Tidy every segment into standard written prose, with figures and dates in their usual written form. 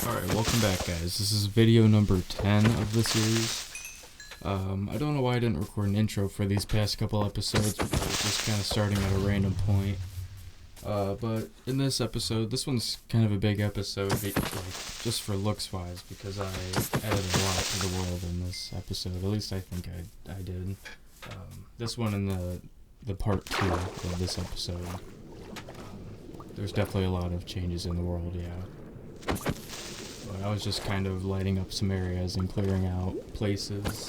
Alright, welcome back, guys. This is video number 10 of the series. I don't know why I didn't record an intro for these past couple episodes, because I was just kind of starting at a random point. But in this episode, this one's kind of a big episode, just for looks-wise, because I added a lot to the world in this episode. At least I think I did. This one and the part 2 of this episode. There's definitely a lot of changes in the world, yeah. But I was just kind of lighting up some areas and clearing out places.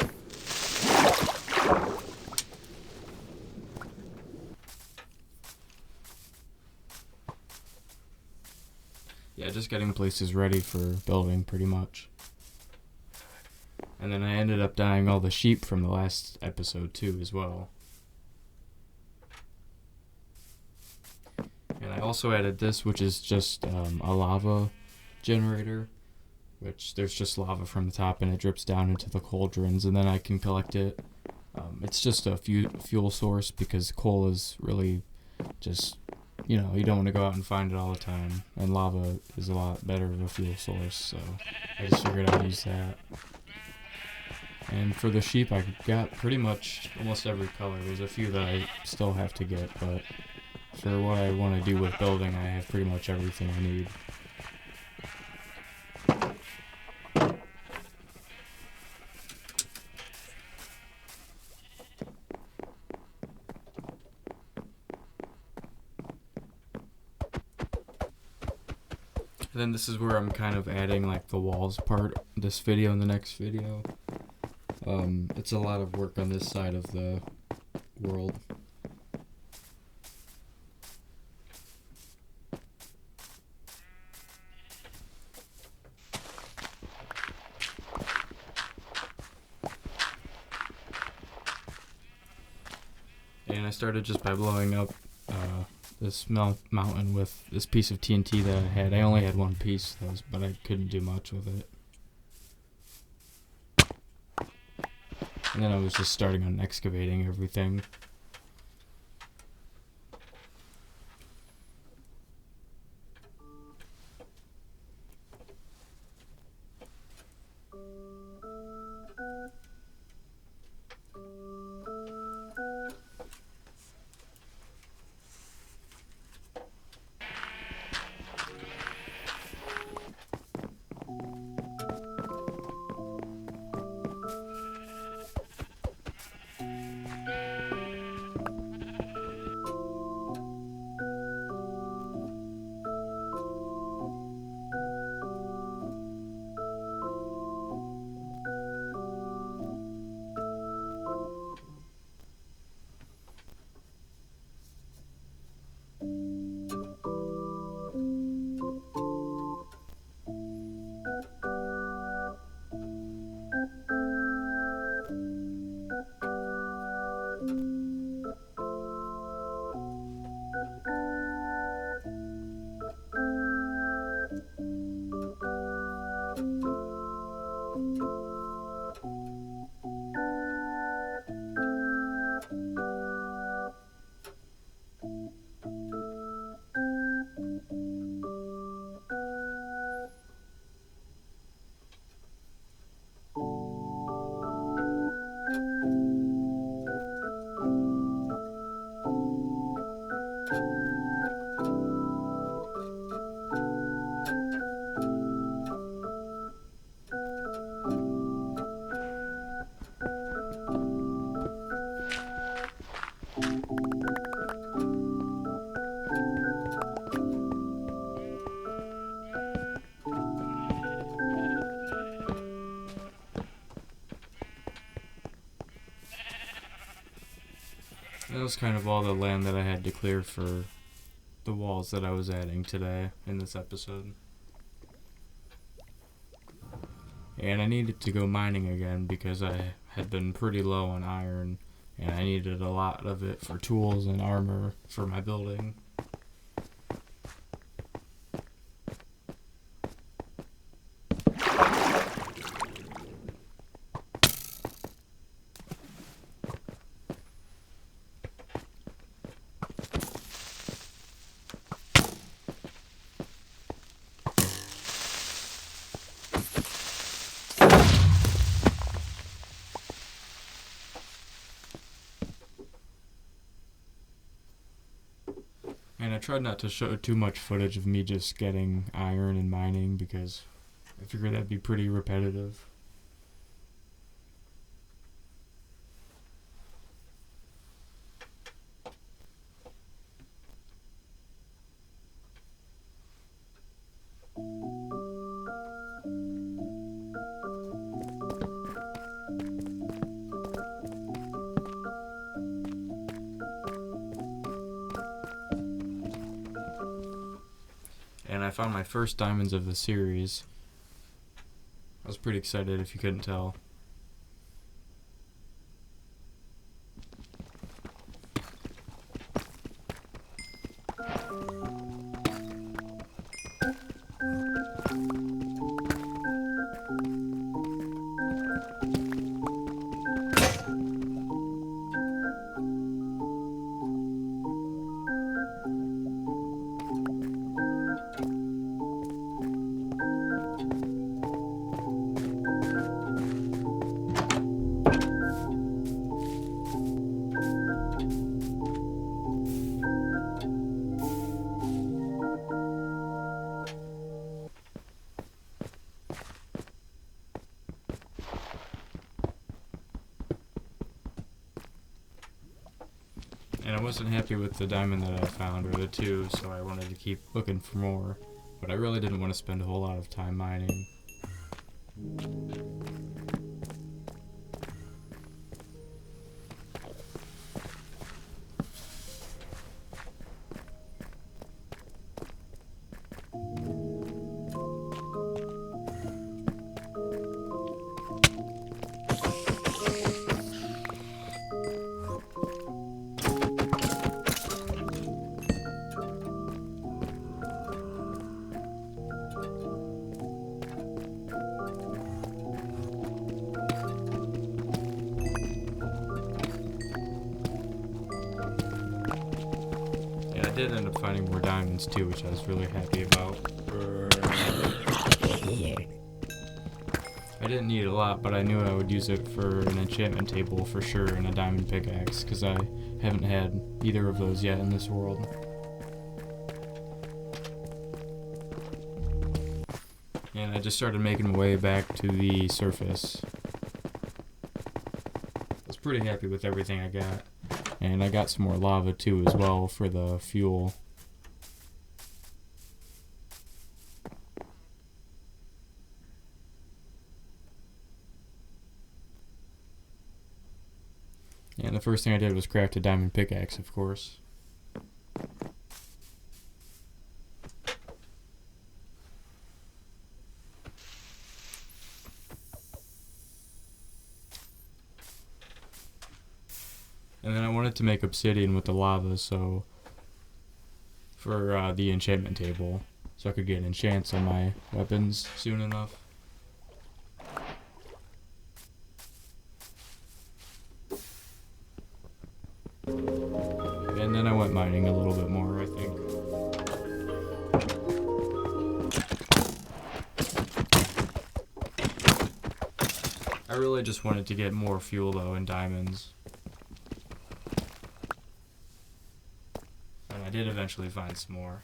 Yeah, just getting places ready for building, pretty much. And then I ended up dyeing all the sheep from the last episode too, as well. And I also added this, which is just a lava generator, which there's just lava from the top and it drips down into the cauldrons, and then I can collect it. It's just a fuel source, because coal is really just, you don't want to go out and find it all the time, and lava is a lot better of a fuel source, so I just figured I'd use that. And for the sheep, I got pretty much almost every color. There's a few that I still have to get, but for what I want to do with building, I have pretty much everything I need. And then this is where I'm kind of adding like the walls part, this video and the next video. It's a lot of work on this side of the world. And I started just by blowing up this mountain with this piece of TNT that I had. I only had one piece, but I couldn't do much with it. And then I was just starting on excavating everything. That was kind of all the land that I had to clear for the walls that I was adding today in this episode. And I needed to go mining again because I had been pretty low on iron, and I needed a lot of it for tools and armor for my building. tried not to show too much footage of me just getting iron and mining because I figured that'd be pretty repetitive. And I found my first diamonds of the series. I was pretty excited if you couldn't tell. And I wasn't happy with the diamond that I found, or the two, so I wanted to keep looking for more. But I really didn't want to spend a whole lot of time mining. I did end up finding more diamonds too, which I was really happy about. I didn't need a lot, but I knew I would use it for an enchantment table for sure and a diamond pickaxe, because I haven't had either of those yet in this world. And I just started making my way back to the surface. I was pretty happy with everything I got. And I got some more lava too as well for the fuel. And the first thing I did was craft a diamond pickaxe, of course. And then I wanted to make obsidian with the lava, so for the enchantment table, so I could get enchants on my weapons soon enough. And then I went mining a little bit more, I think. I really just wanted to get more fuel though and diamonds. I did eventually find some more.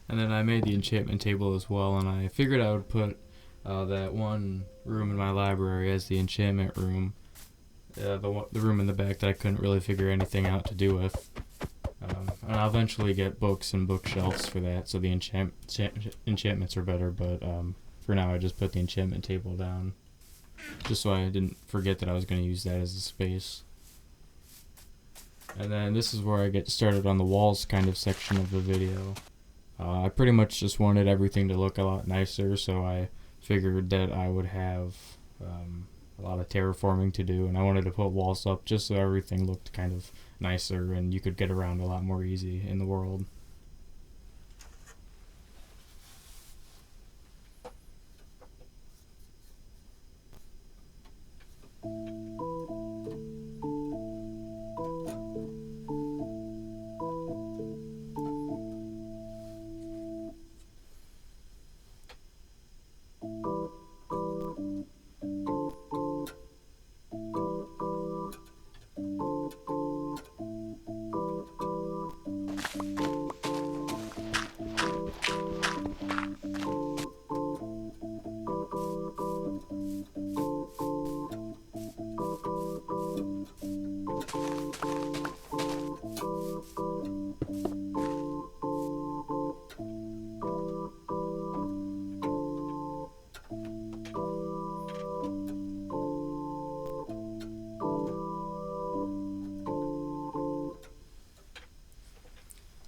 And then I made the enchantment table as well, and I figured I would put That one room in my library as the enchantment room. The room in the back that I couldn't really figure anything out to do with. And I'll eventually get books and bookshelves for that, so the enchantments are better. But for now, I just put the enchantment table down, just so I didn't forget that I was going to use that as a space. And then this is where I get started on the walls kind of section of the video. I pretty much just wanted everything to look a lot nicer, so I figured that I would have a lot of terraforming to do, and I wanted to put walls up just so everything looked kind of nicer and you could get around a lot more easy in the world.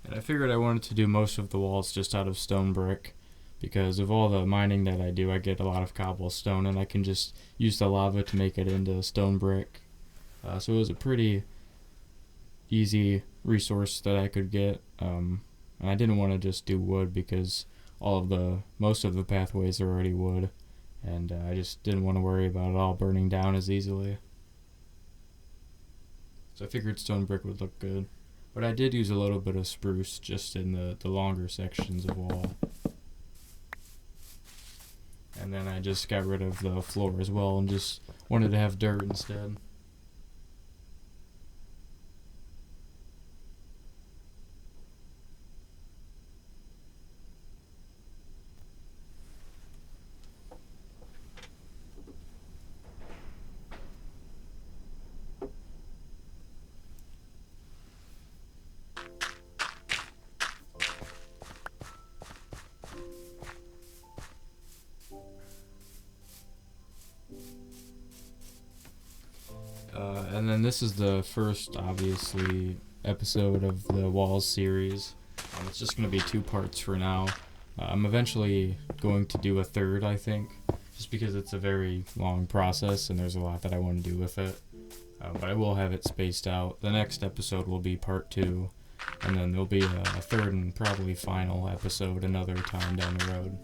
And I figured I wanted to do most of the walls just out of stone brick, because of all the mining that I do, I get a lot of cobblestone, and I can just use the lava to make it into stone brick. So it was a pretty easy resource that I could get, and I didn't want to just do wood because most of the pathways are already wood, and I just didn't want to worry about it all burning down as easily. So I figured stone brick would look good. But I did use a little bit of spruce just in the longer sections of wall. And then I just got rid of the floor as well and just wanted to have dirt instead. And then this is the first, obviously, episode of the Walls series. It's just going to be 2 parts for now. I'm eventually going to do a third, I think, just because it's a very long process and there's a lot that I want to do with it. But I will have it spaced out. The next episode will be part 2, and then there'll be a third and probably final episode another time down the road.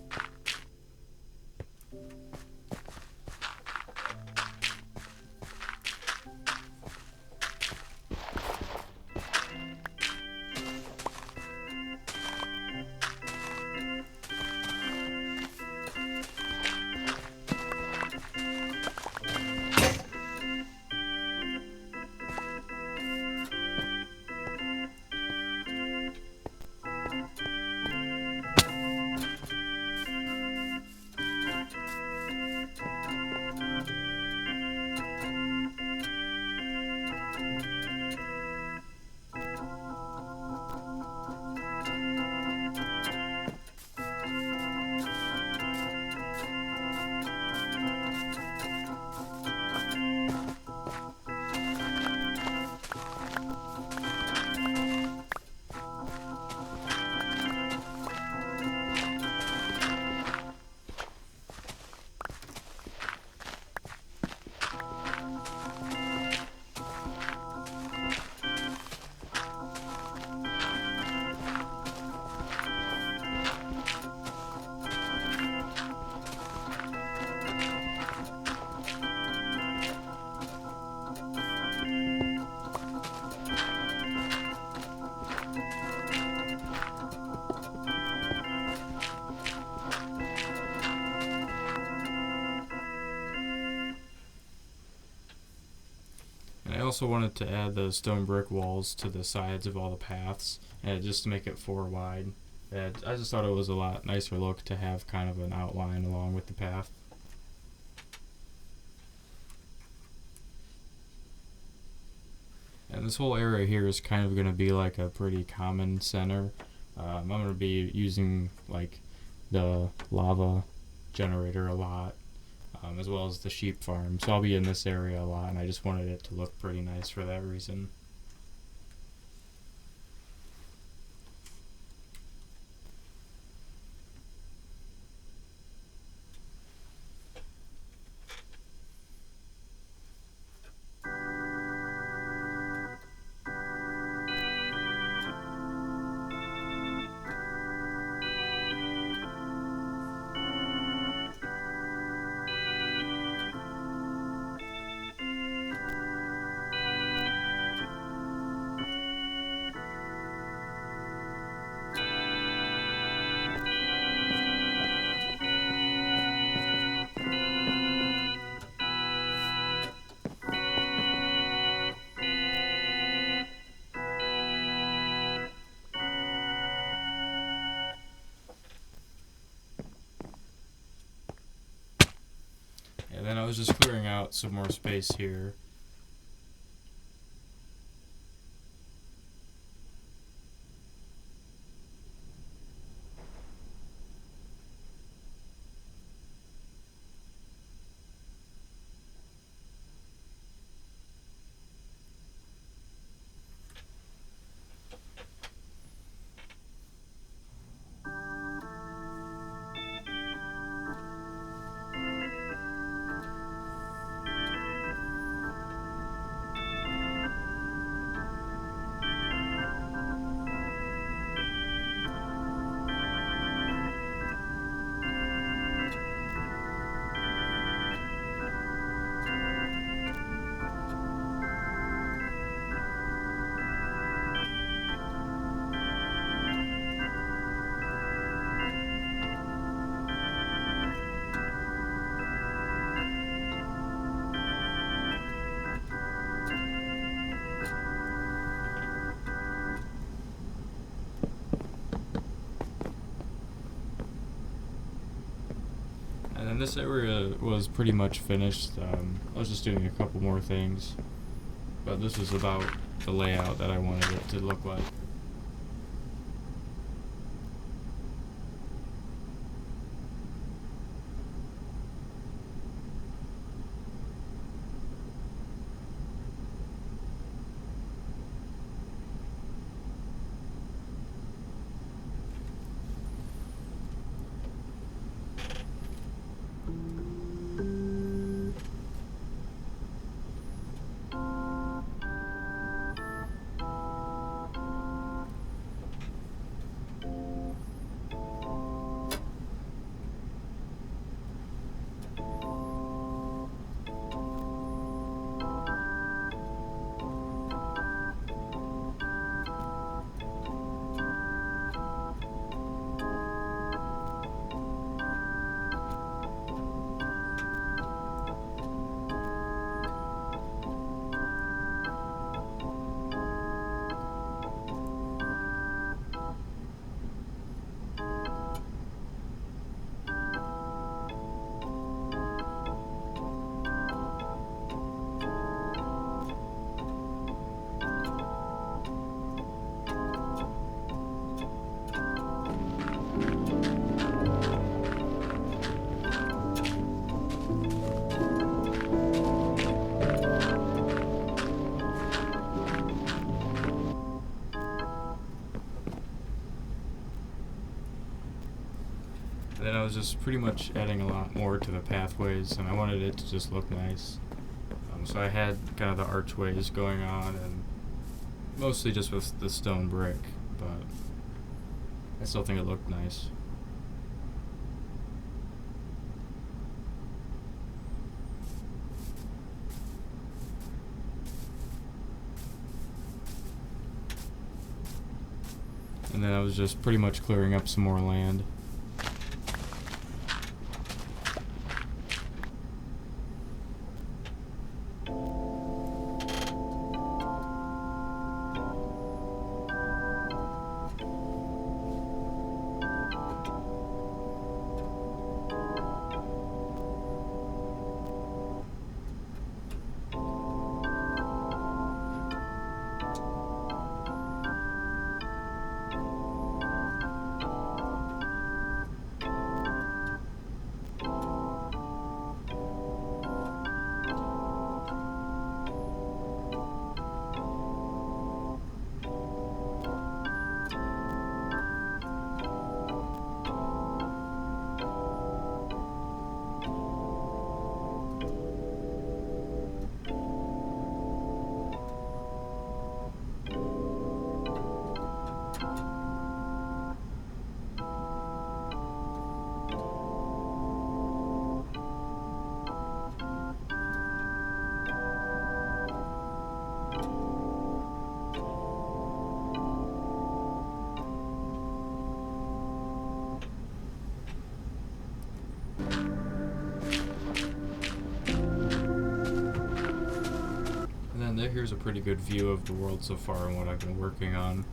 I also wanted to add the stone brick walls to the sides of all the paths, just to make it 4 wide. Yeah, I just thought it was a lot nicer look to have kind of an outline along with the path. And this whole area here is kind of going to be like a pretty common center. I'm going to be using like the lava generator a lot, as well as the sheep farm. So I'll be in this area a lot, and I just wanted it to look pretty nice for that reason. And then I was just clearing out some more space here. And then this area was pretty much finished. I was just doing a couple more things, but this was about the layout that I wanted it to look like. And then I was just pretty much adding a lot more to the pathways, and I wanted it to just look nice. So I had kind of the archways going on, and mostly just with the stone brick, but I still think it looked nice. And then I was just pretty much clearing up some more land. pretty good view of the world so far and what I've been working on.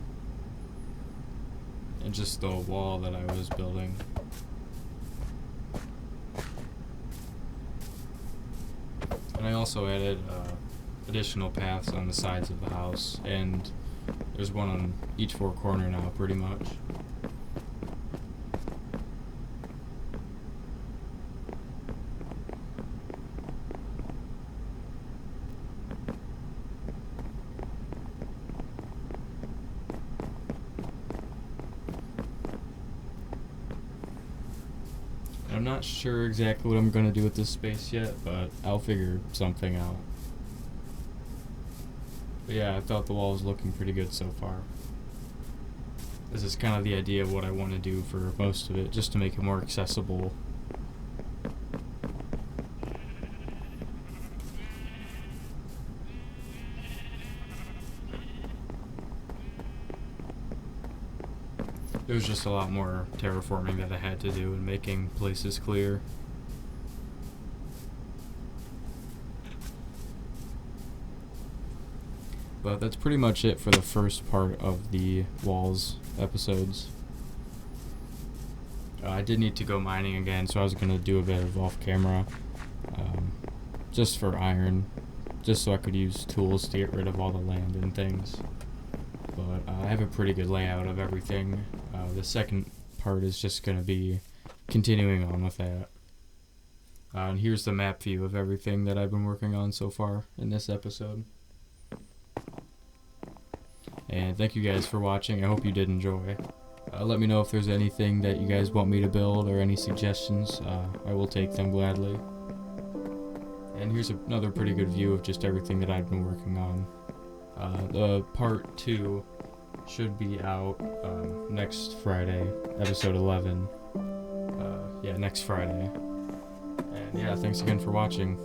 And just the wall that I was building. And I also added additional paths on the sides of the house, and there's one on each four corner now, pretty much. I'm not sure exactly what I'm going to do with this space yet, but I'll figure something out. But yeah, I thought the wall was looking pretty good so far. This is kind of the idea of what I want to do for most of it, just to make it more accessible. There was just a lot more terraforming that I had to do and making places clear. But that's pretty much it for the first part of the walls episodes. I did need to go mining again, so I was going to do a bit of off camera, just for iron, just so I could use tools to get rid of all the land and things. But I have a pretty good layout of everything. The second part is just going to be continuing on with that. And here's the map view of everything that I've been working on so far in this episode. And thank you guys for watching. I hope you did enjoy. Let me know if there's anything that you guys want me to build or any suggestions. I will take them gladly. And here's another pretty good view of just everything that I've been working on. The part 2 should be out next Friday, episode 11. Yeah, next Friday. And yeah, thanks again for watching.